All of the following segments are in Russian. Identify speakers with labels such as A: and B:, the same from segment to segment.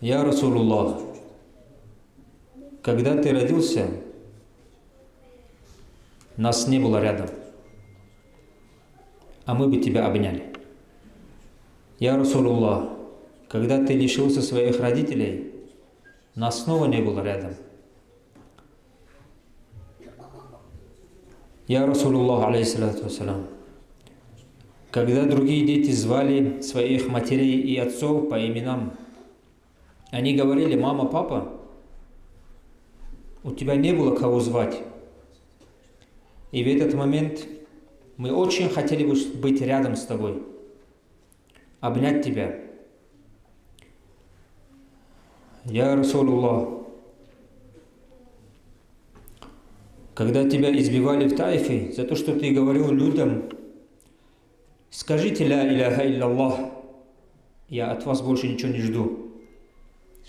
A: Я Расулуллах, когда ты родился, нас не было рядом, а мы бы тебя обняли. Я Расулуллах, когда ты лишился своих родителей, нас снова не было рядом. Я Расулуллах, алейхиссалату вассалам, когда другие дети звали своих матерей и отцов по именам, они говорили: мама, папа, у тебя не было кого звать. И в этот момент мы очень хотели быть рядом с тобой, обнять тебя. Я Расулуллах, когда тебя избивали в Таифе за то, что ты говорил людям: скажите ля иляха илляллах, я от вас больше ничего не жду,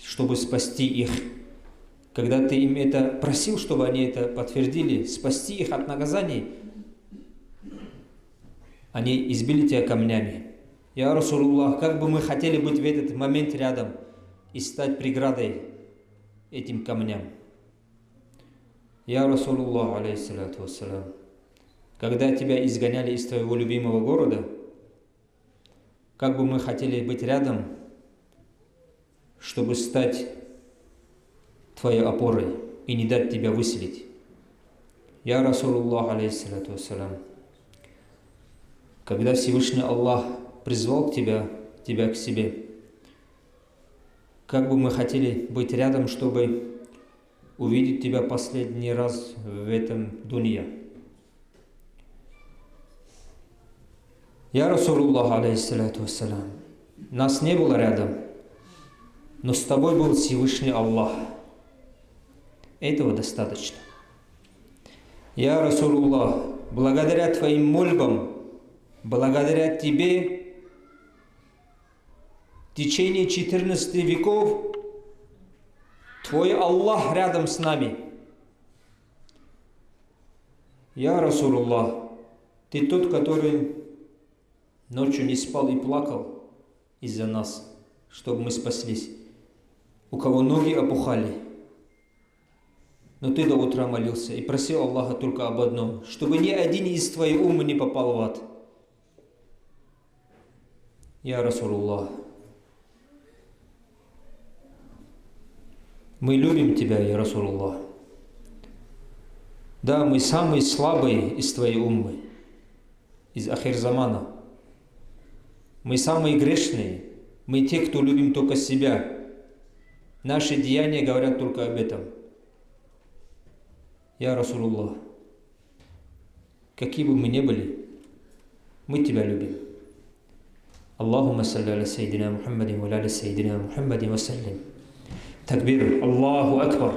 A: чтобы спасти их. Когда ты им это просил, чтобы они это подтвердили, спасти их от наказаний, они избили тебя камнями. Я Расулуллах, как бы мы хотели быть в этот момент рядом и стать преградой этим камням. Я Расулуллах, алейхиссалату вассалам, когда тебя изгоняли из твоего любимого города, как бы мы хотели быть рядом, чтобы стать твоей опорой и не дать тебя выселить. Я Расулуллах, алейхиссалату вассалам, когда Всевышний Аллах призвал тебя к себе, как бы мы хотели быть рядом, чтобы увидеть тебя последний раз в этом дунья. Я Расулуллах, алейхиссалату вассалам, нас не было рядом, но с тобой был Всевышний Аллах. Этого достаточно. Я Расулуллах, благодаря твоим мольбам, благодаря тебе, в течение 14 веков твой Аллах рядом с нами. Я Расулуллах, ты тот, который ночью не спал и плакал из-за нас, чтобы мы спаслись. У кого ноги опухали, но ты до утра молился и просил Аллаха только об одном, чтобы ни один из твоей уммы не попал в ад. Я Расулуллах, мы любим тебя, я Расулуллах. Да, мы самые слабые из твоей уммы, из ахир-замана. Мы самые грешные, мы те, кто любим только себя. Наши деяния говорят только об этом. Я Расулуллах, какие бы мы ни были, мы тебя любим. Аллахумма салли аля сайдина Мухаммадин ва аля сайдина Мухаммадин ва саллим. Такбир, Аллаху Акбар.